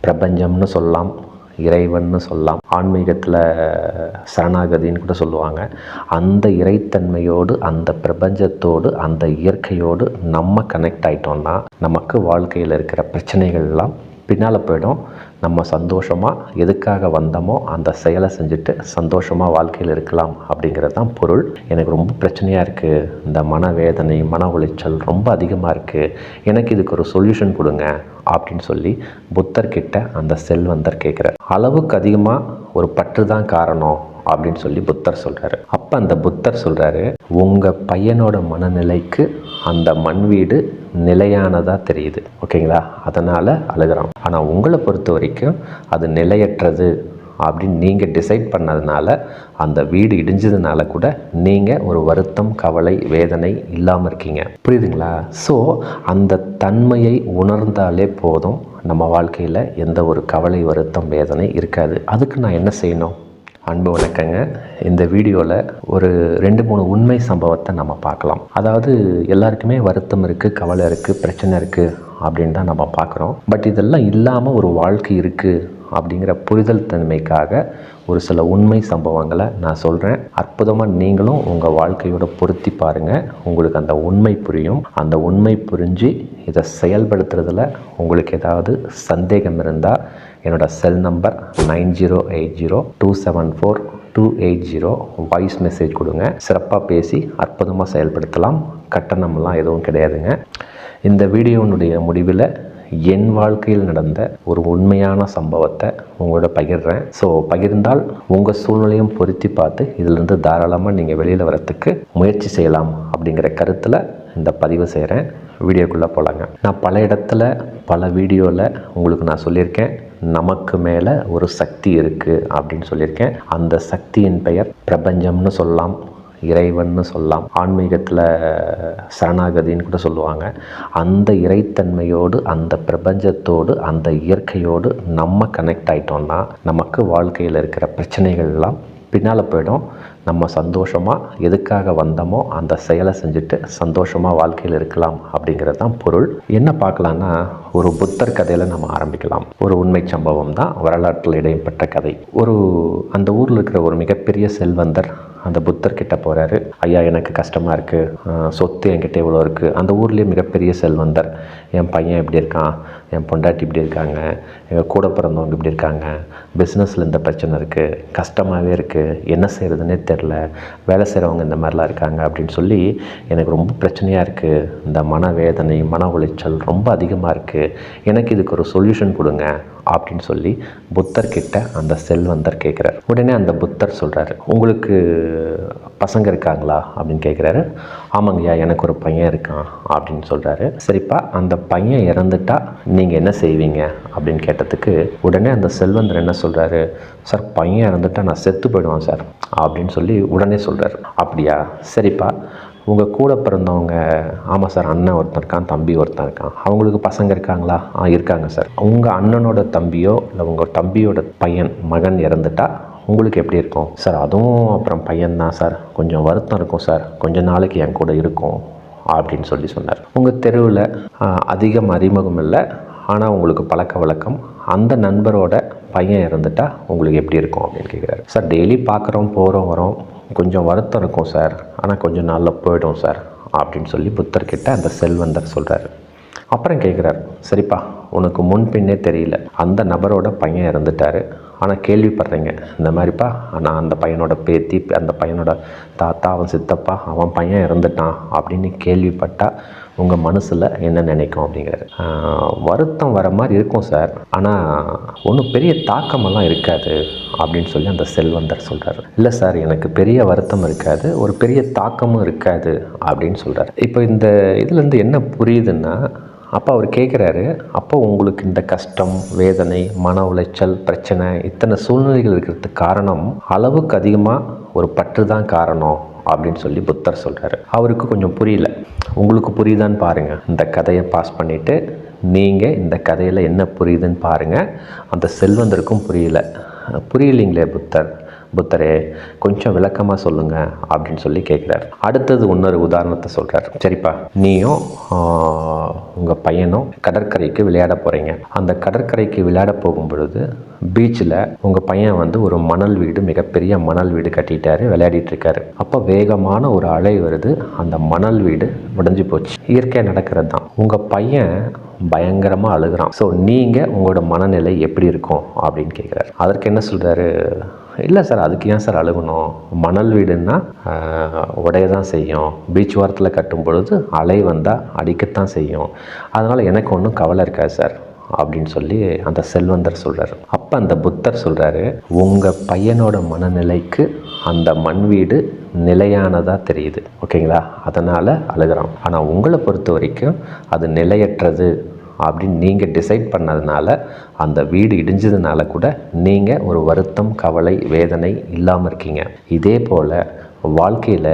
பிரபஞ்சம்னு சொல்லலாம், இறைவன்னு சொல்லலாம், ஆன்மீகத்தில் சரணாகதின்னு கூட சொல்லுவாங்க. அந்த இறைத்தன்மையோடு, அந்த பிரபஞ்சத்தோடு, அந்த இயற்கையோடு நம்ம கனெக்ட் ஆகிட்டோம்னா நமக்கு வாழ்க்கையில் இருக்கிற பிரச்சனைகள்லாம் பின்னால் போயிடும். நம்ம சந்தோஷமாக எதுக்காக வந்தோமோ அந்த செயலை செஞ்சுட்டு சந்தோஷமாக வாழ்க்கையில் இருக்கலாம் அப்படிங்கிறது தான் பொருள். எனக்கு ரொம்ப பிரச்சனையாக இருக்குது, இந்த மனவேதனை, மன உளைச்சல் ரொம்ப அதிகமாக இருக்குது, எனக்கு இதுக்கு ஒரு சொல்யூஷன் கொடுங்க அப்படின்னு சொல்லி புத்தர்கிட்ட அந்த செல்வந்தர் கேட்குறார். அளவுக்கு அதிகமாக ஒரு பற்று தான் காரணம் அப்படின்னு சொல்லி புத்தர் சொல்கிறாரு. அப்போ அந்த புத்தர் சொல்கிறாரு, உங்கள் பையனோட மனநிலைக்கு அந்த மண் வீடு நிலையானதாக தெரியுது, ஓகேங்களா, அதனால் அழுகிறான். ஆனால் உங்களை பொறுத்த வரைக்கும் அது நிலையற்றது அப்படின்னு நீங்கள் டிசைட் பண்ணதுனால அந்த வீடு இடிஞ்சதுனால கூட நீங்கள் ஒரு வருத்தம், கவலை, வேதனை இல்லாமல் இருக்கீங்க. புரியுதுங்களா? ஸோ அந்த தன்மையை உணர்ந்தாலே போதும், நம்ம வாழ்க்கையில் எந்த ஒரு கவலை, வருத்தம், வேதனை இருக்காது. அதுக்கு நான் என்ன செய்யணும்? அன்பு வணக்கங்க. இந்த வீடியோவில் ஒரு 2-3 உண்மை சம்பவத்தை நம்ம பார்க்கலாம். அதாவது எல்லாருக்குமே வருத்தம் இருக்குது, கவலை இருக்குது, பிரச்சனை இருக்குது அப்படின்னு தான் நம்ம பார்க்குறோம். பட் இதெல்லாம் இல்லாமல் ஒரு வாழ்க்கை இருக்குது அப்படிங்கிற புரிதல் தன்மைக்காக ஒரு சில உண்மை சம்பவங்களை நான் சொல்கிறேன். அற்புதமாக நீங்களும் உங்கள் வாழ்க்கையோட பொருத்தி பாருங்கள், உங்களுக்கு அந்த உண்மை புரியும். அந்த உண்மை புரிஞ்சு இதை செயல்படுத்துறதுல உங்களுக்கு ஏதாவது சந்தேகம் இருந்தால் என்னோடய செல் நம்பர் 9080274280 வாய்ஸ் மெசேஜ் கொடுங்க. சிறப்பாக பேசி அற்புதமாக செயல்படுத்தலாம். கட்டணம்லாம் எதுவும் கிடையாதுங்க. இந்த வீடியோனுடைய முடிவில் என் வாழ்க்கையில் நடந்த ஒரு உண்மையான சம்பவத்தை உங்களோட பகிர்றேன். ஸோ பகிர்ந்தால் உங்கள் சூழ்நிலையும் பொருத்தி பார்த்து இதிலிருந்து தாராளமாக நீங்கள் வெளியில் வரத்துக்கு முயற்சி செய்யலாம் அப்படிங்கிற கருத்தில் இந்த பதிவு செய்கிறேன். வீடியோக்குள்ளே போகலாங்க. நான் பல இடத்துல பல வீடியோவில் உங்களுக்கு நான் சொல்லியிருக்கேன், நமக்கு மேலே ஒரு சக்தி இருக்குது அப்படின்னு சொல்லியிருக்கேன். அந்த சக்தியின் பெயர் பிரபஞ்சம்னு சொல்லலாம், இறைவன்னு சொல்லலாம், ஆன்மீகத்தில் சரணாகதின்னு கூட சொல்லுவாங்க. அந்த இறைத்தன்மையோடு, அந்த பிரபஞ்சத்தோடு, அந்த இயற்கையோடு நம்ம கனெக்ட் ஆகிட்டோம்னா நமக்கு வாழ்க்கையில் இருக்கிற பிரச்சனைகள்லாம் பின்னால் போயிடும். நம்ம சந்தோஷமாக எதுக்காக வந்தோமோ அந்த செயலை செஞ்சுட்டு சந்தோஷமாக வாழ்க்கையில் இருக்கலாம் அப்படிங்கிறது தான் பொருள். என்ன பார்க்கலான்னா, ஒரு புத்தர் கதையில் நம்ம ஆரம்பிக்கலாம். ஒரு உண்மை சம்பவம் தான், வரலாற்றில் இடைப்பட்ட கதை. அந்த ஊரில் இருக்கிற ஒரு மிகப்பெரிய செல்வந்தர் அந்த புத்தர்கிட்ட போகிறாரு. ஐயா, எனக்கு கஷ்டமாக இருக்குது, சொத்து என்கிட்ட இவ்வளோ இருக்குது. அந்த ஊர்லேயே மிகப்பெரிய செல்வந்தர், என் பையன் இப்படி இருக்கான், என் பொண்டாட்டி இப்படி இருக்காங்க, எங்கள் கூட பிறந்தவங்க இப்படி இருக்காங்க, பிஸ்னஸில் இந்த பிரச்சனை இருக்குது, கஷ்டமாகவே இருக்குது, என்ன செய்கிறதுனே தெரில, வேலை செய்கிறவங்க இந்த மாதிரிலாம் இருக்காங்க அப்படின்னு சொல்லி எனக்கு ரொம்ப பிரச்சனையாக இருக்குது, இந்த மனவேதனை, மன உளைச்சல் ரொம்ப அதிகமாக இருக்குது, எனக்கு இதுக்கு ஒரு சொல்யூஷன் கொடுங்க அப்படின்னு சொல்லி புத்தர்கிட்ட அந்த செல்வந்தர் கேட்குறாரு. உடனே அந்த புத்தர் சொல்கிறாரு, உங்களுக்கு பசங்க இருக்காங்களா அப்படின்னு கேட்குறாரு. ஆமாங்கய்யா, எனக்கு ஒரு பையன் இருக்கான் அப்படின்னு சொல்கிறாரு. சரிப்பா, அந்த பையன் இறந்துட்டா நீங்கள் என்ன செய்வீங்க அப்படின்னு கேட்டதுக்கு உடனே அந்த செல்வந்தர் என்ன சொல்கிறாரு, சார் பையன் இறந்துட்டா நான் செத்து போயிடுவேன் சார் அப்படின்னு சொல்லி உடனே சொல்கிறாரு. அப்படியா, சரிப்பா, உங்கள் கூட பிறந்தவங்க? ஆமாம் சார், அண்ணன் ஒருத்தன் இருக்கான், தம்பி ஒருத்தன் இருக்கான், அவங்களுக்கு பசங்க இருக்காங்களா? இருக்காங்க சார். உங்கள் அண்ணனோட தம்பியோ இல்லை உங்கள் தம்பியோட பையன், மகன் இறந்துட்டா உங்களுக்கு எப்படி இருக்கும்? சார் அதுவும் அப்புறம் பையன்தான் சார், கொஞ்சம் வருத்தம் இருக்கும் சார், கொஞ்ச நாளைக்கு என் கூட இருக்கும் அப்படின்னு சொல்லி சொன்னார். உங்கள் தெருவில் அதிகம் அறிமுகம் இல்லை, ஆனால் உங்களுக்கு பழக்க வழக்கம், அந்த நண்பரோட பையன் இறந்துட்டா உங்களுக்கு எப்படி இருக்கும் அப்படின்னு கேட்குறாரு. சார் டெய்லி பார்க்குறோம், போகிறோம், வரோம், கொஞ்சம் வருத்தம் இருக்கும் சார், ஆனால் கொஞ்சம் நாளில் போய்டும் சார் அப்படின்னு சொல்லி புத்தர்கிட்ட அந்த செல்வந்தர் சொல்கிறாரு. அப்புறம் கேட்குறாரு, சரிப்பா, உனக்கு முன்பின்னே தெரியல, அந்த நபரோட பையன் இறந்துட்டார், ஆனால் கேள்விப்படுறீங்க இந்த மாதிரிப்பா, நான் அந்த பையனோட பேத்தி, அந்த பையனோட தாத்தா, அவன் சித்தப்பா, அவன் பையன் இறந்துட்டான் அப்படின்னு கேள்விப்பட்டால் உங்கள் மனசில் என்ன நினைக்கும் அப்படிங்கிறாரு. வருத்தம் வர மாதிரி இருக்கும் சார், ஆனால் ஒன்றும் பெரிய தாக்கமெல்லாம் இருக்காது அப்படின்னு சொல்லி அந்த செல்வந்தர் சொல்கிறார். இல்லை சார், எனக்கு பெரிய வருத்தம் இருக்காது, ஒரு பெரிய தாக்கமும் இருக்காது அப்படின்னு சொல்கிறார். இப்போ இந்த இதுலேருந்து என்ன புரியுதுன்னா, அப்போ அவர் கேட்குறாரு, அப்போ உங்களுக்கு இந்த கஷ்டம், வேதனை, மன உளைச்சல், பிரச்சனை, இத்தனை சூழ்நிலைகள் இருக்கிறதுக்கு காரணம் அளவுக்கு அதிகமாக ஒரு பற்று தான் காரணம் அப்படின்னு சொல்லி புத்தர் சொல்கிறாரு. அவருக்கு கொஞ்சம் புரியல. உங்களுக்கு புரியுதான்னு பாருங்கள். இந்த கதையை பாஸ் பண்ணிவிட்டு நீங்கள் இந்த கதையில் என்ன புரியுதுன்னு பாருங்கள். அந்த செல்வந்தருக்கும் புரியலைங்களே புத்தர், புத்தரே கொஞ்சம் விளக்கமாக சொல்லுங்கள் அப்படின்னு சொல்லி கேட்குறாரு. அடுத்தது இன்னொரு உதாரணத்தை சொல்கிறார். சரிப்பா, நீயும் உங்கள் பையனும் கடற்கரைக்கு விளையாட போகிறீங்க. அந்த கடற்கரைக்கு விளையாட போகும் பொழுது பீச்சில் உங்கள் பையன் வந்து ஒரு மணல் வீடு, மிகப்பெரிய மணல் வீடு கட்டிட்டாரு, விளையாடிட்டு இருக்காரு. அப்போ வேகமான ஒரு அலை வருது, அந்த மணல் வீடு உடைஞ்சு போச்சு. இயற்கையாக நடக்கிறது தான். உங்கள் பையன் பயங்கரமாக அழுகிறான். ஸோ நீங்கள் உங்களோட மனநிலை எப்படி இருக்கும் அப்படின்னு கேட்குறாரு. அதற்கு என்ன சொல்கிறாரு? இல்லை சார், அதுக்கு ஏன் சார் அழுகணும்? மணல் வீடுன்னா உடைய தான் செய்யும். பீச் வாரத்தில் கட்டும் பொழுது அலை வந்தால் அடிக்கத்தான் செய்யும். அதனால் எனக்கு ஒன்றும் கவலை இருக்காது சார் அப்படின்னு சொல்லி அந்த செல்வந்தர் சொல்கிறார். அப்போ அந்த புத்தர் சொல்கிறாரு, உங்கள் பையனோட மனநிலைக்கு அந்த மண் வீடு நிலையானதாக தெரியுது, ஓகேங்களா? அதனால் அழுகிறான். ஆனால் உங்களை பொறுத்த வரைக்கும் அது நிலையற்றது அப்படின்னு நீங்கள் டிசைட் பண்ணதுனால அந்த வீடு இடிஞ்சதுனால கூட நீங்கள் ஒரு வருத்தம், கவலை, வேதனை இல்லாமல் இருக்கீங்க. இதே போல் வாழ்க்கையில்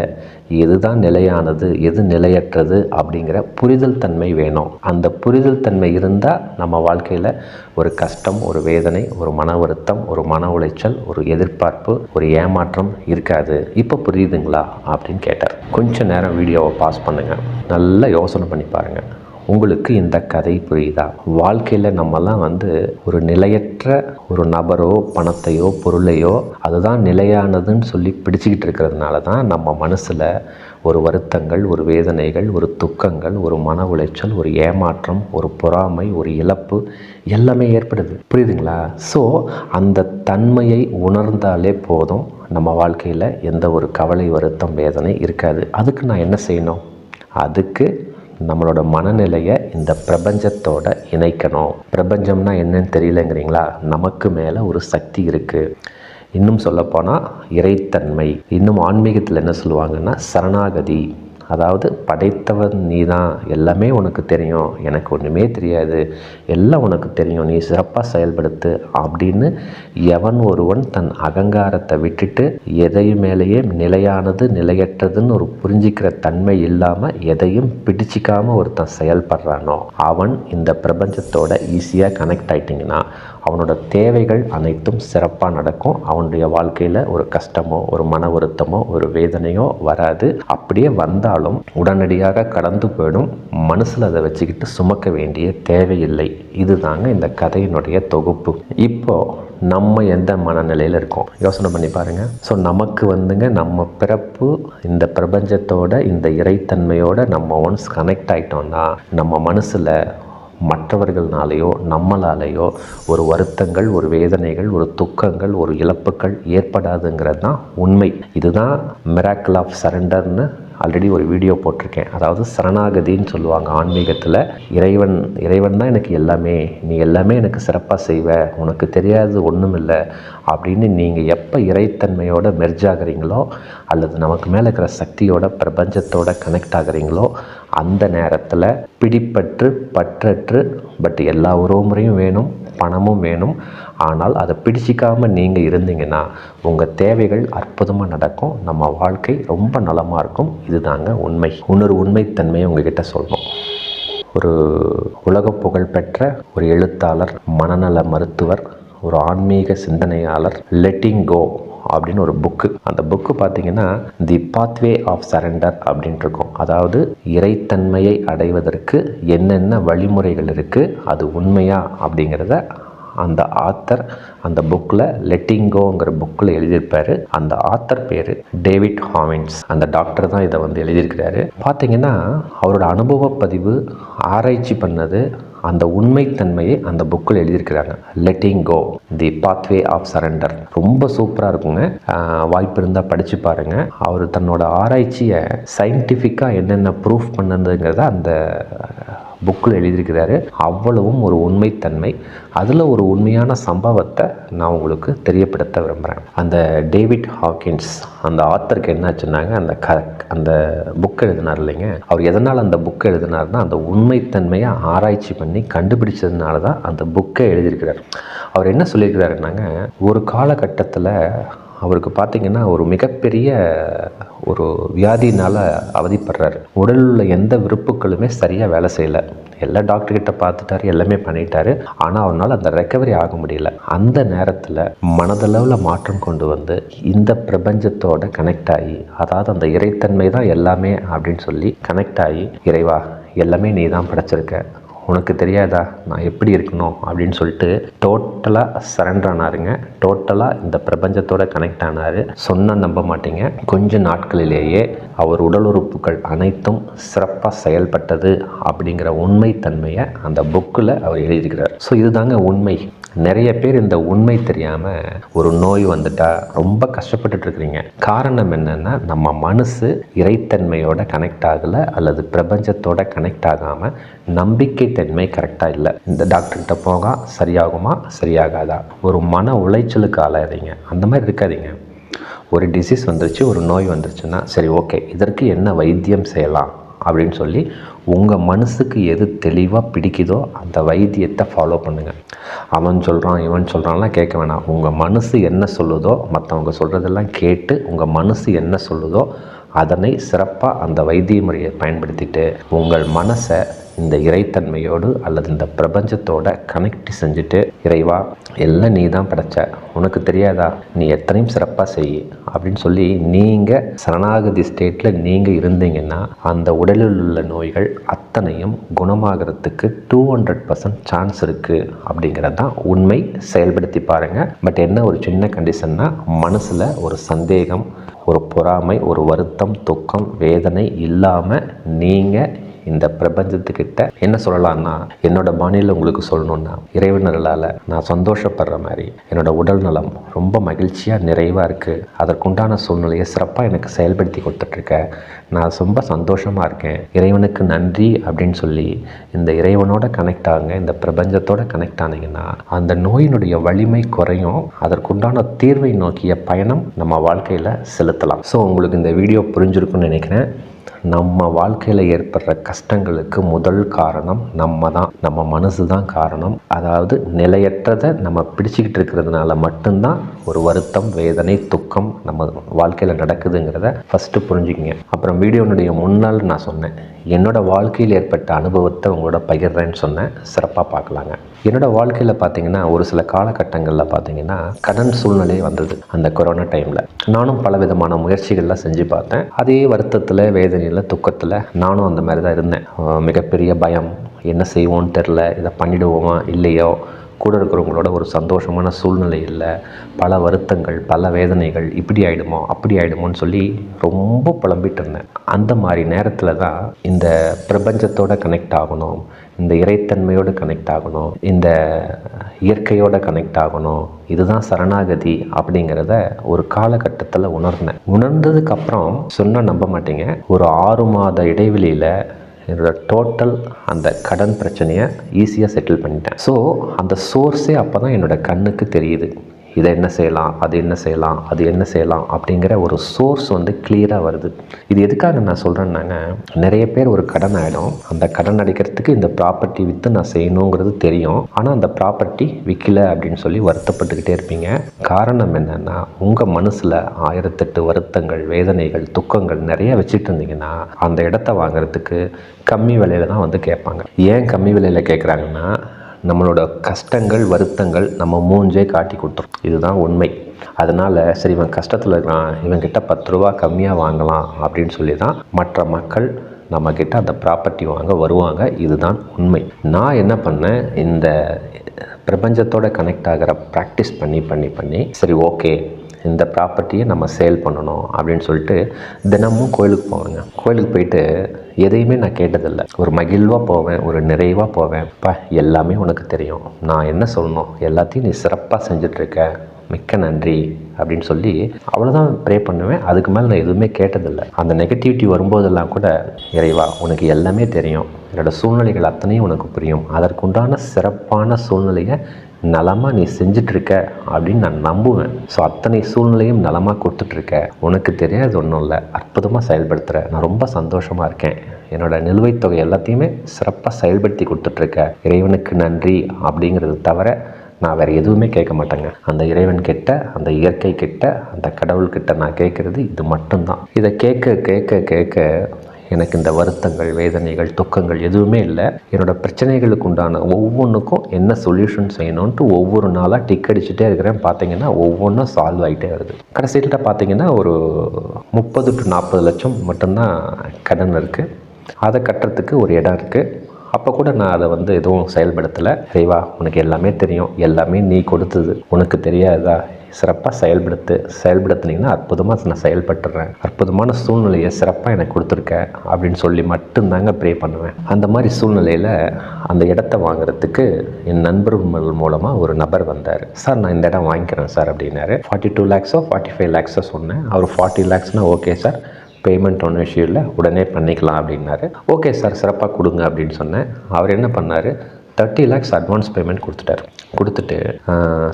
எதுதான் நிலையானது, எது நிலையற்றது அப்படிங்கிற புரிதல் தன்மை வேணும். அந்த புரிதல் தன்மை இருந்தால் நம்ம வாழ்க்கையில் ஒரு கஷ்டம், ஒரு வேதனை, ஒரு மன வருத்தம், ஒரு மன உளைச்சல், ஒரு எதிர்பார்ப்பு, ஒரு ஏமாற்றம் இருக்காது. இப்போ புரியுதுங்களா அப்படின்னு கேட்டார். கொஞ்சம் நேரம் வீடியோவை பாஸ் பண்ணுங்கள், நல்லா யோசனை பண்ணி பாருங்கள். உங்களுக்கு இந்த கதை புரியுதா? வாழ்க்கையில் நம்மலாம் வந்து ஒரு நிலையற்ற ஒரு நபரோ, பணத்தையோ, பொருளையோ அதுதான் நிலையானதுன்னு சொல்லி பிடிச்சிக்கிட்டு இருக்கிறதுனால தான் நம்ம மனசில் ஒரு வருத்தங்கள், ஒரு வேதனைகள், ஒரு துக்கங்கள், ஒரு மன உளைச்சல், ஒரு ஏமாற்றம், ஒரு பொறாமை, ஒரு இழப்பு எல்லாமே ஏற்படுது. புரியுதுங்களா? ஸோ அந்த தன்மையை உணர்ந்தாலே போதும், நம்ம வாழ்க்கையில் எந்த ஒரு கவலை, வருத்தம், வேதனை இருக்காது. அதுக்கு நான் என்ன செய்யணும்? அதுக்கு நம்மளோட மனநிலையை இந்த பிரபஞ்சத்தோட இணைக்கணும். பிரபஞ்சம்னா என்னன்னு தெரியலங்கிறீங்களா? நமக்கு மேலே ஒரு சக்தி இருக்குது. இன்னும் சொல்லப்போனால் இறைத்தன்மை. இன்னும் ஆன்மீகத்தில் என்ன சொல்லுவாங்கன்னா சரணாகதி. அதாவது படைத்தவன் நீ தான், எல்லாமே உனக்கு தெரியும், எனக்கு ஒன்றுமே தெரியாது, எல்லாம் உனக்கு தெரியும், நீ சிறப்பாக செயல்படுத்து அப்படின்னு எவன் ஒருவன் தன் அகங்காரத்தை விட்டுட்டு எதையும் மேலேயே நிலையானது, நிலையற்றதுன்னு ஒரு புரிஞ்சிக்கிற தன்மை இல்லாமல் எதையும் பிடிச்சிக்காமல் ஒருத்தன் செயல்படுறானோ அவன் இந்த பிரபஞ்சத்தோட ஈஸியாக கனெக்ட் ஆகிட்டிங்கன்னா அவனோட தேவைகள் அனைத்தும் சிறப்பாக நடக்கும். அவனுடைய வாழ்க்கையில் ஒரு கஷ்டமோ, ஒரு மன வருத்தமோ, ஒரு வேதனையோ வராது. அப்படியே வந்தாலும் உடனடியாக கடந்து போயிடும். மனசில் அதை வச்சுக்கிட்டு சுமக்க வேண்டிய தேவையில்லை. இதுதாங்க இந்த கதையினுடைய தொகுப்பு. இப்போது நம்ம எந்த மனநிலையில் இருக்கோம் யோசனை பண்ணி பாருங்கள். ஸோ நமக்கு வந்துங்க நம்ம பிறப்பு இந்த பிரபஞ்சத்தோட, இந்த இறைத்தன்மையோட நம்ம ஒன்ஸ் கனெக்ட் ஆகிட்டோம்னா நம்ம மனசில் மற்றவர்களாலேயோ நம்மளாலேயோ ஒரு வருத்தங்கள், ஒரு வேதனைகள், ஒரு துக்கங்கள், ஒரு இழப்புகள் ஏற்படாதுங்கிறது தான் உண்மை. இதுதான் மிராக்கிள் ஆஃப் சரண்டர்னு ஆல்ரெடி ஒரு வீடியோ போட்டிருக்கேன். அதாவது சரணாகதின்னு சொல்லுவாங்க ஆன்மீகத்தில். இறைவன் தான் எனக்கு எல்லாமே, நீ எல்லாமே எனக்கு சிறப்பாக செய்வ, உனக்கு தெரியாது ஒன்றும் இல்லை அப்படின்னு நீங்கள் எப்போ இறைத்தன்மையோட மெர்ஜ் ஆகிறீங்களோ அல்லது நமக்கு மேலே இருக்கிற சக்தியோட, பிரபஞ்சத்தோட கனெக்ட் ஆகிறீங்களோ அந்த நேரத்தில் பிடிப்பற்று, பற்றற்று, பட் எல்லா உறவுமுறையும் வேணும், பணமும் வேணும், ஆனால் அதை பிடிச்சிக்காமல் நீங்கள் இருந்தீங்கன்னா உங்கள் தேவைகள் அற்புதமாக நடக்கும். நம்ம வாழ்க்கை ரொம்ப நலமாக இருக்கும். இதுதாங்க உண்மை. இன்னொரு உண்மைத்தன்மையை உங்ககிட்ட சொல்லணும். ஒரு உலக புகழ்பெற்ற ஒரு எழுத்தாளர், மனநல மருத்துவர், ஒரு ஆன்மீக சிந்தனையாளர், லெட்டிங் கோ அப்படின்னு ஒரு புக்கு. அந்த புக்கு பார்த்தீங்கன்னா தி பாத்வே ஆஃப் சரண்டர் அப்படின்ட்டு இருக்கும். அதாவது இறைத்தன்மையை அடைவதற்கு என்னென்ன வழிமுறைகள் இருக்குது, அது உண்மையா அப்படிங்கிறத அந்த ஆத்தர் அந்த புக்கில், லெட்டிங் கோங்கிற புக்கில் எழுதியிருப்பார். அந்த ஆத்தர் பேர் டேவிட் ஹாவின்ஸ். அந்த டாக்டர் தான் இதை வந்து எழுதியிருக்கிறாரு. பார்த்தீங்கன்னா அவரோட அனுபவ பதிவு, ஆராய்ச்சி பண்ணது, அந்த உண்மைத்தன்மையை அந்த புக்கில் எழுதியிருக்கிறாங்க. Letting go, the pathway of surrender. ரொம்ப சூப்பராக இருக்குங்க. வாய்ப்பு இருந்தால் படித்து பாருங்கள். அவர் தன்னோட ஆராய்ச்சியை சயின்டிஃபிக்காக என்னென்ன ப்ரூஃப் பண்ணதுங்கிறத அந்த புக்கில் எழுதியிருக்கிறாரு. அவ்வளவும் ஒரு உண்மைத்தன்மை. அதில் ஒரு உண்மையான சம்பவத்தை நான் உங்களுக்கு தெரியப்படுத்த விரும்புகிறேன். அந்த டேவிட் ஹாக்கின்ஸ் அந்த ஆத்தருக்கு என்னாச்சுன்னாங்க, அந்த புக் எழுதினார் இல்லைங்க, அவர் எதனால் அந்த புக்கை எழுதினார்னா அந்த உண்மைத்தன்மையை ஆராய்ச்சி பண்ணி கண்டுபிடிச்சதுனால தான் அந்த புக்கை எழுதியிருக்கிறார். அவர் என்ன சொல்லியிருக்கிறாருன்னாங்க, ஒரு காலகட்டத்தில் அவருக்கு பார்த்திங்கன்னா ஒரு மிகப்பெரிய ஒரு வியாதினால் அவதிப்படுறாரு. உடலில் உள்ள எந்த விருப்புகளுமே சரியாக வேலை செய்யலை. எல்லா டாக்டர்கிட்ட பார்த்துட்டாரு, எல்லாமே பண்ணிட்டாரு. ஆனால் அவனால் அந்த ரெக்கவரி ஆக முடியல. அந்த நேரத்தில் மனதளவில் மாற்றம் கொண்டு வந்து இந்த பிரபஞ்சத்தோட கனெக்ட் ஆகி, அதாவது அந்த இறைத்தன்மை தான் எல்லாமே அப்படின்னு சொல்லி கனெக்ட் ஆகி, இறைவா எல்லாமே நீ தான் படைச்சிருக்க, உனக்கு தெரியாதா நான் எப்படி இருக்கணும் அப்படின்னு சொல்லிட்டு டோட்டலாக சரண்டர் ஆனாருங்க. டோட்டலாக இந்த பிரபஞ்சத்தோட கனெக்ட் ஆனார். சொன்னால் நம்ப மாட்டீங்க, கொஞ்ச நாட்களிலேயே அவர் உடல் உறுப்புகள் அனைத்தும் சிறப்பாக செயல்பட்டது அப்படிங்கிற உண்மைத்தன்மையை அந்த புக்கில் அவர் எழுதியிருக்கிறார். ஸோ இதுதாங்க உண்மை. நிறைய பேர் இந்த உண்மை தெரியாமல் ஒரு நோய் வந்துட்டால் ரொம்ப கஷ்டப்பட்டுட்டு இருக்கிறீங்க. காரணம் என்னென்னா, நம்ம மனசு இறைத்தன்மையோட கனெக்ட் ஆகலை அல்லது பிரபஞ்சத்தோட கனெக்ட் ஆகாமல் நம்பிக்கை தன்மை கரெக்டாக இல்லை. இந்த டாக்டர்கிட்ட போக சரியாகுமா சரியாகாதா, ஒரு மன உளைச்சலுக்கு ஆளாதீங்க. அந்த மாதிரி இருக்காதீங்க. ஒரு டிசீஸ் வந்துருச்சு, ஒரு நோய் வந்துருச்சுன்னா சரி ஓகே, இதற்கு என்ன வைத்தியம் செய்யலாம் அப்படின்னு சொல்லி உங்கள் மனசுக்கு எது தெளிவாக பிடிக்குதோ அந்த வைத்தியத்தை ஃபாலோ பண்ணுங்கள். அவன் சொல்கிறான் இவன் சொல்கிறான்லாம் கேட்க வேணாம். உங்கள் மனசு என்ன சொல்லுதோ, மற்றவங்க சொல்கிறதெல்லாம் கேட்டு உங்கள் மனசு என்ன சொல்லுதோ அதனை சிறப்பாக அந்த வைத்திய முறையை பயன்படுத்திட்டு உங்கள் மனசை இந்த இறைத்தன்மையோடு அல்லது இந்த பிரபஞ்சத்தோட கனெக்ட் செஞ்சுட்டு, இறைவா எல்லாம் நீ தான் படைச்ச, உனக்கு தெரியாதா, நீ எத்தனையும் சிறப்பாக செய் அப்படின்னு சொல்லி நீங்கள் சரணாகதி ஸ்டேட்டில் நீங்கள் இருந்தீங்கன்னா அந்த உடலில் உள்ள நோய்கள் அத்தனையும் குணமாகிறதுக்கு 200% சான்ஸ் இருக்குது அப்படிங்கிறது தான் உண்மை. செயல்படுத்தி பாருங்கள். பட் என்ன ஒரு சின்ன கண்டிஷன்னா, மனசில் ஒரு சந்தேகம், ஒரு பொறாமை, ஒரு வருத்தம், துக்கம், வேதனை இல்லாமல் நீங்கள் இந்த பிரபஞ்சத்துக்கிட்ட என்ன சொல்லலாம்னா, என்னோட பாணியில் உங்களுக்கு சொல்லணுன்னா, இறைவனர்களால் நான் சந்தோஷப்படுற மாதிரி என்னோட உடல் நலம் ரொம்ப மகிழ்ச்சியாக நிறைவாக இருக்குது, அதற்குண்டான சூழ்நிலையை சிறப்பாக எனக்கு செயல்படுத்தி கொடுத்துட்ருக்கேன், நான் ரொம்ப சந்தோஷமாக இருக்கேன், இறைவனுக்கு நன்றி அப்படின்னு சொல்லி இந்த இறைவனோட கனெக்ட் ஆகுங்க. இந்த பிரபஞ்சத்தோட கனெக்ட் ஆனீங்கன்னா அந்த நோயினுடைய வலிமை குறையும். அதற்குண்டான தீர்வை நோக்கிய பயணம் நம்ம வாழ்க்கையில் செலுத்தலாம். ஸோ உங்களுக்கு இந்த வீடியோ புரிஞ்சிருக்குன்னு நினைக்கிறேன். நம்ம வாழ்க்கையில் ஏற்படுற கஷ்டங்களுக்கு முதல் காரணம் நம்ம தான், நம்ம மனசு தான் காரணம். அதாவது நிலையற்றதை நம்ம பிடிச்சிக்கிட்டு இருக்கிறதுனால மட்டும்தான் ஒரு வருத்தம், வேதனை, துக்கம் நம்ம வாழ்க்கையில் நடக்குதுங்கிறத ஃபஸ்ட்டு புரிஞ்சுக்கிங்க. அப்புறம் வீடியோனுடைய முன்னால் நான் சொன்னேன், என்னோடய வாழ்க்கையில் ஏற்பட்ட அனுபவத்தை உங்களோட பகிர்றேன்னு சொன்னேன். சிறப்பாக பார்க்கலாங்க. என்னோடய வாழ்க்கையில் பார்த்தீங்கன்னா ஒரு சில காலகட்டங்களில் பார்த்தீங்கன்னா கடன் சூழ்நிலை வந்தது. அந்த கொரோனா டைமில் நானும் பல விதமான முயற்சிகள்லாம் செஞ்சு பார்த்தேன். அதே வருத்தத்தில், வேதனையில், துக்கத்தில் நானும் அந்த மாதிரி தான் இருந்தேன். மிகப்பெரிய பயம், என்ன செய்வோன்னு தெரில, இதை பண்ணிடுவோமா இல்லையோ, கூட இருக்கிறவங்களோட ஒரு சந்தோஷமான சூழ்நிலை இல்லை, பல வருத்தங்கள், பல வேதனைகள், இப்படி ஆகிடுமோ அப்படி ஆகிடுமோன்னு சொல்லி ரொம்ப புலம்பிட்டு இருந்தேன். அந்த மாதிரி நேரத்தில் தான் இந்த பிரபஞ்சத்தோடு கனெக்ட் ஆகணும், இந்த இறைத்தன்மையோடு கனெக்ட் ஆகணும், இந்த இயற்கையோடு கனெக்ட் ஆகணும், இதுதான் சரணாகதி அப்படிங்கிறத ஒரு காலகட்டத்தில் உணர்ந்தேன். உணர்ந்ததுக்கப்புறம் சொன்னால் நம்ப மாட்டீங்க, ஒரு 6 மாத இடைவெளியில் என்னோட டோட்டல் அந்த கடன் பிரச்சனையை ஈஸியாக செட்டில் பண்ணிட்டேன். ஸோ அந்த சோர்ஸே அப்போ தான் என்னோடய கண்ணுக்கு தெரியுது. இதை என்ன செய்யலாம், அது என்ன செய்யலாம், அது என்ன செய்யலாம் அப்படிங்கிற ஒரு சோர்ஸ் வந்து கிளியராக வருது. இது எதுக்காக நான் சொல்கிறேன்னாங்க, நிறைய பேர் ஒரு கடன் ஆகிடும், அந்த கடன் அடைக்கிறதுக்கு இந்த ப்ராப்பர்ட்டி விற்று நான் செய்யணுங்கிறது தெரியும், ஆனால் அந்த ப்ராப்பர்ட்டி விற்கல அப்படின்னு சொல்லி வருத்தப்பட்டுக்கிட்டே இருப்பீங்க. காரணம் என்னென்னா, உங்கள் மனசில் 1008 வருத்தங்கள், வேதனைகள், துக்கங்கள் நிறைய வச்சுட்டு இருந்தீங்கன்னா அந்த இடத்த வாங்கிறதுக்கு கம்மி விலையில் தான் வந்து கேட்பாங்க. ஏன் கம்மி விலையில் கேட்குறாங்கன்னா, நம்மளோட கஷ்டங்கள், வருத்தங்கள் நம்ம மூஞ்சே காட்டி கொடுத்துரும். இதுதான் உண்மை. அதனால் சரி இவன் கஷ்டத்தில் இருக்கான், இவன்கிட்ட 10 ரூபா கம்மியாக வாங்கலாம் அப்படின்னு சொல்லி தான் மற்ற மக்கள் நம்மக்கிட்ட அந்த ப்ராப்பர்ட்டி வாங்க வருவாங்க. இதுதான் உண்மை. நான் என்ன பண்ணேன், இந்த பிரபஞ்சத்தோட கனெக்ட் ஆகிற ப்ராக்டிஸ் பண்ணி சரி ஓகே, இந்த ப்ராப்பர்ட்டியை நம்ம சேல் பண்ணணும் அப்படின்னு சொல்லிட்டு தினமும் கோயிலுக்கு போவேங்க. கோயிலுக்கு போயிட்டு எதையுமே நான் கேட்டதில்லை. ஒரு மகிழ்வாக போவேன், ஒரு நிறைவாக போவேன். எல்லாமே உனக்கு தெரியும், நான் என்ன சொல்லணும், எல்லாத்தையும் நீ சிறப்பாக செஞ்சிட்ருக்க, மிக்க நன்றி அப்படின்னு சொல்லி அவ்வளோதான் ப்ரே பண்ணுவேன். அதுக்கு மேலே நான் எதுவுமே கேட்டதில்லை. அந்த நெகட்டிவிட்டி வரும்போதெல்லாம் கூட, இறைவா உனக்கு எல்லாமே தெரியும், என்னோடய சூழ்நிலைகள் அத்தனையும் உனக்கு புரியும், அதற்குண்டான சிறப்பான சூழ்நிலையை நலமாக நீ செஞ்சிட்ருக்க அப்படின்னு நான் நம்புவேன். ஸோ அத்தனை சூழ்நிலையும் நலமாக கொடுத்துட்ருக்க, உனக்கு தெரியாது ஒன்றும் இல்லை, அற்புதமாக செயல்படுத்துகிற, நான் ரொம்ப சந்தோஷமாக இருக்கேன், என்னோடய நிலுவைத் தொகை எல்லாத்தையுமே சிறப்பாக செயல்படுத்தி கொடுத்துட்ருக்க, இறைவனுக்கு நன்றி அப்படிங்கிறது தவிர நான் வேறு எதுவுமே கேட்க மாட்டேங்க. அந்த இறைவன் கிட்ட, அந்த இயற்கை கிட்ட, அந்த கடவுள்கிட்ட நான் கேட்குறது இது மட்டும்தான். இதை கேட்க கேட்க கேட்க எனக்கு இந்த வருத்தங்கள், வேதனைகள், துக்கங்கள் எதுவுமே இல்லை. என்னோடய பிரச்சனைகளுக்கு உண்டான ஒவ்வொன்றுக்கும் என்ன சொல்யூஷன் செய்யணுன்ட்டு ஒவ்வொரு நாளாக டிக் அடிச்சுட்டே இருக்கிறேன். பார்த்தீங்கன்னா ஒவ்வொன்றும் சால்வ் ஆகிட்டே வருது. கடைசியில் பார்த்தீங்கன்னா ஒரு 30 to 40 லட்சம் மட்டும்தான் கடன் இருக்குது. அதை கட்டுறதுக்கு ஒரு இடம் இருக்குது. அப்போ கூட நான் அதை எதுவும் செயல்படுத்தலை. இறைவா, உனக்கு எல்லாமே தெரியும், எல்லாமே நீ கொடுத்தது, உனக்கு தெரியாதா? சிறப்பாக செயல்படுத்தினீங்கன்னா அற்புதமாக நான் செயல்பட்டுறேன், அற்புதமான சூழ்நிலையை சிறப்பாக எனக்கு கொடுத்துருக்க அப்படின்னு சொல்லி மட்டும்தாங்க ப்ரே பண்ணுவேன். அந்த மாதிரி சூழ்நிலையில் அந்த இடத்த வாங்குறதுக்கு என் நண்பர்கள் மூலமாக ஒரு நபர் வந்தார். சார், நான் இந்த இடம் வாங்கிக்கிறேன் சார் அப்படின்னாரு. 42 lakhஸோ 45 lakhஸோ சொன்னேன். அவர் 40 lakhsனால் ஓகே சார், பேமெண்ட் ஒன்றும் இஷ்யூ இல்லை, உடனே பண்ணிக்கலாம் அப்படின்னாரு. ஓகே சார், சிறப்பாக கொடுங்க அப்படின்னு சொன்னேன். அவர் என்ன பண்ணார், 30 lakhs அட்வான்ஸ் பேமெண்ட் கொடுத்துட்டு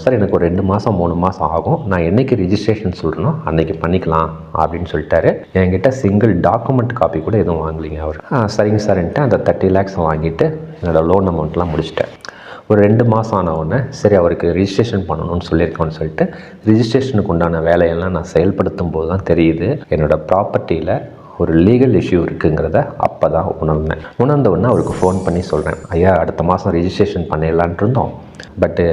சார் எனக்கு ஒரு 2 மாதம் 3 மாதம் ஆகும், நான் என்றைக்கு ரிஜிஸ்ட்ரேஷன் சொல்கிறனோ அன்றைக்கி பண்ணிக்கலாம் அப்படின்னு சொல்லிட்டாரு. என்கிட்ட சிங்கிள் டாக்குமெண்ட் காப்பி கூட எதுவும் வாங்கலிங்க அவர். சரிங்க சார்ன்ட்டு அந்த 30 lakhs வாங்கிட்டு என்னோடய லோன் அமௌண்ட்லாம் முடிச்சிட்டேன். ஒரு 2 மாதம் ஆன உடனே சரி அவருக்கு ரிஜிஸ்ட்ரேஷன் பண்ணணும்னு சொல்லியிருக்கோன்னு சொல்லிட்டு ரிஜிஸ்ட்ரேஷனுக்கு உண்டான வேலையெல்லாம் நான் செயல்படுத்தும் போது தான் தெரியுது என்னோடய ப்ராப்பர்ட்டியில் ஒரு லீகல் இஷ்யூ இருக்குங்கிறத அப்போ தான் உணர்ந்த உடனே அவருக்கு ஃபோன் பண்ணி சொல்கிறேன், ஐயா அடுத்த மாதம் ரிஜிஸ்ட்ரேஷன் பண்ணிடலான்ட்டு இருந்தோம், பட்டு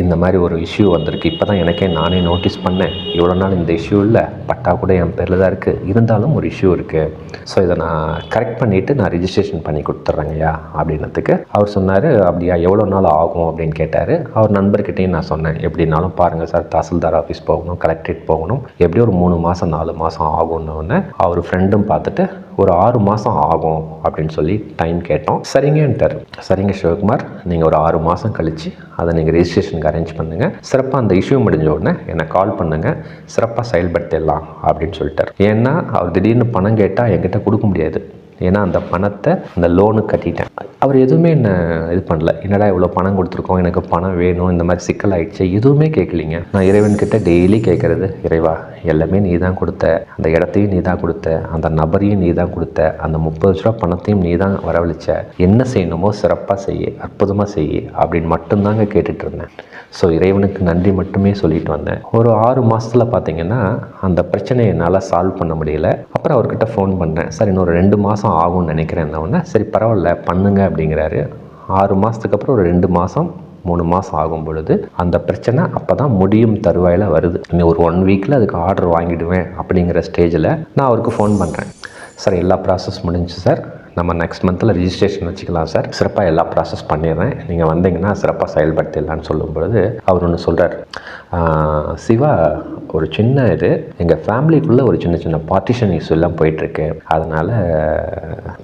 இந்த மாதிரி ஒரு இஷ்யூ வந்திருக்கு. இப்போ தான் எனக்கே நானே நோட்டீஸ் பண்ணேன். இவ்வளோ நாள் இந்த இஷ்யூ இல்லை, பட்டா கூட என் பேரில் தான் இருக்குது, இருந்தாலும் ஒரு இஷ்யூ இருக்குது. ஸோ இதை நான் கரெக்ட் பண்ணிவிட்டு நான் ரிஜிஸ்ட்ரேஷன் பண்ணி கொடுத்துட்றேங்கய்யா அப்படின்னதுக்கு அவர் சொன்னார், அப்படியா எவ்வளோ நாள் ஆகும் அப்படின்னு கேட்டார். அவர் நண்பர்கிட்டையும் நான் சொன்னேன், எப்படின்னாலும் பாருங்கள் சார், தாசில்தார் ஆஃபீஸ் போகணும், கலெக்டரேட் போகணும், எப்படியும் ஒரு 3 மாதம் 4 மாதம் ஆகும்னு அவர் ஃப்ரெண்டும் பார்த்துட்டு ஒரு 6 மாதம் ஆகும் அப்படின்னு சொல்லி டைம் கேட்டோம். சரிங்கன்ட்டார். சரிங்க சிவகுமார், நீங்கள் ஒரு 6 மாதம் கழித்து அதை நீங்கள் ரெஜிஸ்ட்ரேஷனுக்கு அரேஞ்ச் பண்ணுங்கள், சிறப்பாக அந்த இஷ்யூ முடிஞ்ச உடனே என்னை கால் பண்ணுங்கள், சிறப்பாக செயல்படுத்திடலாம் அப்படின்னு சொல்லிட்டார். ஏன்னா அவர் திடீர்னு பணம் கேட்டால் என்கிட்ட கொடுக்க முடியாது. ஏன்னா அந்த பணத்தை அந்த லோனு கட்டிட்டேன். அவர் எதுவுமே என்ன இது பண்ணல, என்னடா இவ்வளோ பணம் கொடுத்துருக்கோம், எனக்கு பணம் வேணும், இந்த மாதிரி சிக்கல் ஆகிடுச்சு, எதுவுமே கேட்கலிங்க. நான் இறைவன்கிட்ட டெய்லி கேட்குறது, இறைவா எல்லாமே நீ தான் கொடுத்த, அந்த இடத்தையும் நீ தான் கொடுத்த, அந்த நபரையும் நீ தான் கொடுத்த, அந்த 30 லட்ச ரூபா பணத்தையும் நீ தான் வரவழைச்ச, என்ன செய்யணுமோ சிறப்பாக செய்ய, அற்புதமாக செய்ய அப்படின்னு மட்டும்தாங்க கேட்டுட்டு இருந்தேன். ஸோ இறைவனுக்கு நன்றி மட்டுமே சொல்லிட்டு வந்தேன். ஒரு 6 மாதத்தில் பார்த்தீங்கன்னா அந்த பிரச்சனையை என்னால் சால்வ் பண்ண முடியல. அப்புறம் அவர்கிட்ட ஃபோன் பண்ணேன், சார் இன்னொரு 2 மாதம் ஆகும்னு நினைக்கிறேன். உடனே சரி பரவாயில்ல பண்ணுங்க அப்படிங்கிறாரு. 6 மாதத்துக்கு அப்புறம் ஒரு 2 மாதம் 3 மாதம் ஆகும் பொழுது அந்த பிரச்சனை அப்போ தான் முடியும் தருவாயில் வருது. இன்னும் ஒரு 1 வீக்கில் அதுக்கு ஆர்டர் வாங்கிடுவேன் அப்படிங்கிற ஸ்டேஜில் நான் அவருக்கு ஃபோன் பண்ணுறேன். சார் எல்லா ப்ராசஸ் முடிஞ்சு சார், நம்ம நெக்ஸ்ட் மந்தில் ரிஜிஸ்ட்ரேஷன் வச்சுக்கலாம் சார், சிறப்பாக எல்லா ப்ராசஸ் பண்ணிடுறேன், நீங்கள் வந்தீங்கன்னா சிறப்பாக செயல்படுத்திடலான்னு சொல்லும் பொழுது அவர் ஒன்று சொல்கிறார், சிவா ஒரு சின்ன இது எங்கள் ஃபேமிலிக்குள்ளே ஒரு சின்ன சின்ன பார்ட்டிஷன் இஷ்யூ எல்லாம் போயிட்டுருக்கு, அதனால்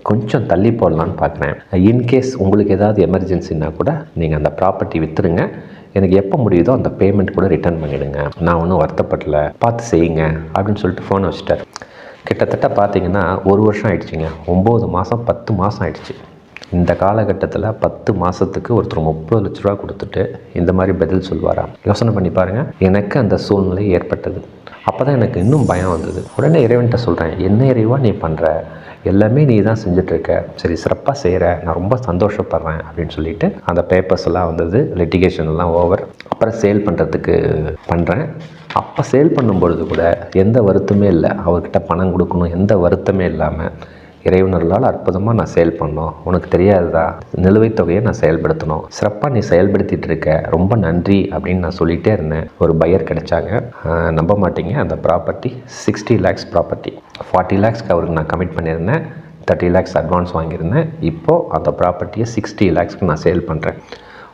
கொஞ்சம் தள்ளி போடலான்னு பார்க்குறேன். இன்கேஸ் உங்களுக்கு ஏதாவது எமர்ஜென்சின்னா கூட நீங்கள் அந்த ப்ராப்பர்ட்டி விற்றுருங்க, எனக்கு எப்போ முடியுதோ அந்த பேமெண்ட் கூட ரிட்டர்ன் பண்ணிவிடுங்க, நான் ஒன்றும் வருத்தப்படலை, பார்த்து செய்யுங்க அப்படின்னு சொல்லிட்டு ஃபோனை வச்சுட்டார். கிட்டத்தட்ட பார்த்தீங்கன்னா 1 வருஷம் ஆயிடுச்சுங்க. 9 மாதம் 10 மாதம் ஆயிடுச்சு. இந்த காலகட்டத்தில் 10 மாதத்துக்கு ஒருத்தர் 30 லட்ச ரூபா கொடுத்துட்டு இந்த மாதிரி பதில் சொல்வாரா? யோசனை பண்ணி பாருங்கள். எனக்கு அந்த சூழ்நிலை ஏற்பட்டது. அப்போ தான் எனக்கு இன்னும் பயம் வந்தது. உடனே இறைவன்கிட்ட சொல்கிறேன், என்ன இறைவா நீ பண்ணுற, எல்லாமே நீ தான் செஞ்சிட்ருக்க, சரி சிறப்பாக செய்கிற, நான் ரொம்ப சந்தோஷப்படுறேன் அப்படின்னு சொல்லிட்டு அந்த பேப்பர்ஸ் எல்லாம் வந்தது, லிட்டிகேஷன் எல்லாம் ஓவர். அப்புறம் சேல் பண்ணுறதுக்கு பண்ணுறேன். அப்போ சேல் பண்ணும்பொழுது கூட எந்த வருத்தமே இல்லை, அவர்கிட்ட பணம் கொடுக்கணும் எந்த வருத்தமே இல்லாமல் இறைவனர்களால் அற்புதமாக நான் சேல் பண்ணோம். உனக்கு தெரியாததா, நிலுவைத் தொகையை நான் செயல்படுத்தணும், சிறப்பாக நீ செயல்படுத்திகிட்டு இருக்க, ரொம்ப நன்றி அப்படின்னு நான் சொல்லிகிட்டே இருந்தேன். ஒரு பையர் கிடைச்சாங்க. நம்ப மாட்டீங்க, அந்த ப்ராப்பர்ட்டி 60 lakhs ப்ராப்பர்ட்டி. 40 lakhsக்கு அவருக்கு நான் கமிட் பண்ணியிருந்தேன், 30 lakhs அட்வான்ஸ் வாங்கியிருந்தேன். இப்போது அந்த ப்ராப்பர்ட்டியை 60 lakhsக்கு நான் சேல் பண்ணுறேன்.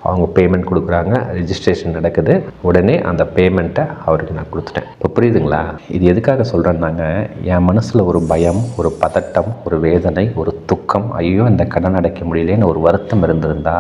அவங்க பேமெண்ட் கொடுக்குறாங்க, ரிஜிஸ்ட்ரேஷன் நடக்குது, உடனே அந்த பேமெண்ட்டை அவருக்கு நான் கொடுத்துட்டேன். இப்போ புரியுதுங்களா? இது எதுக்காக சொல்கிறேன்னாங்க, என் மனசில் ஒரு பயம், ஒரு பதட்டம், ஒரு வேதனை, ஒரு துக்கம், ஐயோ இந்த கடன் அடைக்க முடியலேன்னு ஒரு வருத்தம் இருந்திருந்தா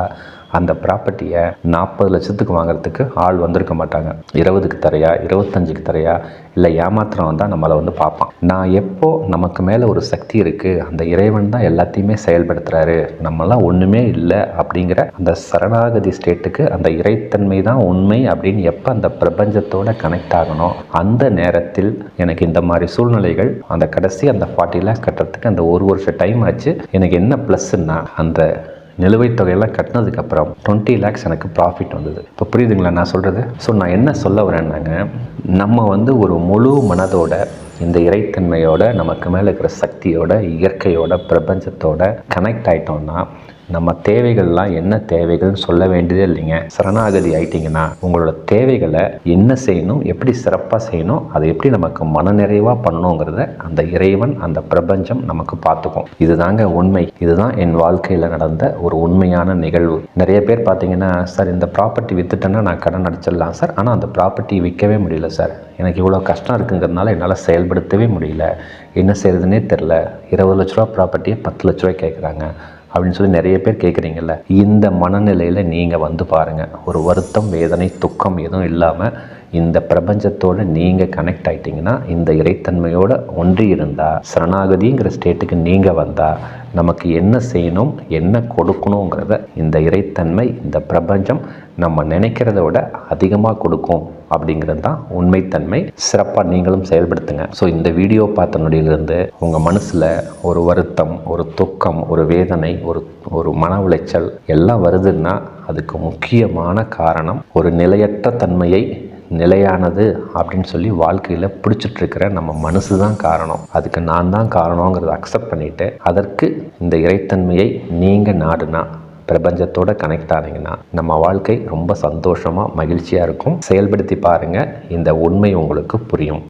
அந்த ப்ராப்பர்ட்டியை 40 லட்சத்துக்கு வாங்குறதுக்கு ஆள் வந்திருக்க மாட்டாங்க. 20க்கு தரையா, 25க்கு தரையா, இல்லை ஏமாத்திரம் வந்தால் நம்மளை பார்ப்பான். நான் எப்போ நமக்கு மேலே ஒரு சக்தி இருக்குது, அந்த இறைவன் தான் எல்லாத்தையுமே செயல்படுத்துகிறாரு, நம்மளாம் ஒன்றுமே இல்லை அப்படிங்கிற அந்த சரணாகதி ஸ்டேட்டுக்கு, அந்த இறைத்தன்மை தான் உண்மை அப்படின்னு எப்போ அந்த பிரபஞ்சத்தோடு கனெக்ட் ஆகணும், அந்த நேரத்தில் எனக்கு இந்த மாதிரி சூழ்நிலைகள், அந்த கடைசி அந்த 40 lakhs கட்டுறதுக்கு அந்த 1 வருஷம் டைம் ஆச்சு. எனக்கு என்ன ப்ளஸ்ன்னா, அந்த நிலுவைத் தொகையெல்லாம் கட்டினதுக்கப்புறம் 20 lakhs எனக்கு ப்ராஃபிட் வந்தது. இப்போ புரியுதுங்களா நான் சொல்கிறது? ஸோ நான் என்ன சொல்ல வரேன்னாங்க, நம்ம வந்து ஒரு முழு மனதோட இந்த இறைத்தன்மையோட, நமக்கு மேலே இருக்கிற சக்தியோட, இயற்கையோட, பிரபஞ்சத்தோட கனெக்ட் ஆகிட்டோம்னா நம்ம தேவைகள்லாம் என்ன தேவைகள்னு சொல்ல வேண்டியதே இல்லைங்க. சரணாகதி ஆயிட்டிங்கன்னா உங்களோட தேவைகளை என்ன செய்யணும், எப்படி சிறப்பாக செய்யணும், அதை எப்படி நமக்கு மனநிறைவாக பண்ணணுங்கிறத அந்த இறைவன், அந்த பிரபஞ்சம் நமக்கு பார்த்துக்கும். இதுதாங்க உண்மை. இதுதான் என் வாழ்க்கையில் நடந்த ஒரு உண்மையான நிகழ்வு. நிறைய பேர் பார்த்தீங்கன்னா, சார் இந்த ப்ராப்பர்ட்டி விற்றுட்டேன்னா நான் கடன் அடைச்சிடலாம் சார், ஆனால் அந்த ப்ராப்பர்ட்டி விற்கவே முடியல சார், எனக்கு இவ்வளோ கஷ்டம் இருக்குங்கிறதுனால என்னால் செயல்படுத்தவே முடியல, என்ன செய்கிறதுனே தெரில, 20 லட்ச ரூபா ப்ராப்பர்ட்டியை 10 லட்ச ரூபாய் கேட்குறாங்க அப்படின்னு சொல்லி நிறைய பேர் கேட்குறீங்கல்ல. இந்த மனநிலையில் நீங்கள் வந்து பாருங்கள். ஒரு வருத்தம், வேதனை, துக்கம் எதுவும் இல்லாமல் இந்த பிரபஞ்சத்தோடு நீங்கள் கனெக்ட் ஆகிட்டிங்கன்னா, இந்த இறைத்தன்மையோடு ஒன்றி இருந்தால், சரணாகதிங்கிற ஸ்டேட்டுக்கு நீங்கள் வந்தால், நமக்கு என்ன செய்யணும், என்ன கொடுக்கணுங்கிறத இந்த இறைத்தன்மை, இந்த பிரபஞ்சம் நம்ம நினைக்கிறத விட அதிகமாக கொடுக்கும். அப்படிங்கிறது தான் உண்மைத்தன்மை. சிறப்பாக நீங்களும் செயல்படுத்துங்க. ஸோ இந்த வீடியோ பார்த்த நொடியிலிருந்து உங்கள் மனசில் ஒரு வருத்தம், ஒரு துக்கம், ஒரு வேதனை, ஒரு மன உளைச்சல் எல்லாம் வருதுன்னா அதுக்கு முக்கியமான காரணம் ஒரு நிலையற்ற தன்மையை நிலையானது அப்படின்னு சொல்லி வாழ்க்கையில் பிடிச்சிட்ருக்கிற நம்ம மனசு தான் காரணம். அதுக்கு நான் தான் காரணங்கிறத அக்செப்ட் பண்ணிவிட்டு அதற்கு இந்த இறைத்தன்மையை நீங்கள் நாடுனா, பிரபஞ்சத்தோடு கனெக்ட் ஆனீங்கன்னா நம்ம வாழ்க்கை ரொம்ப சந்தோஷமாக, மகிழ்ச்சியாக இருக்கும். செயல்படுத்தி பாருங்கள், இந்த உண்மை உங்களுக்கு புரியும்.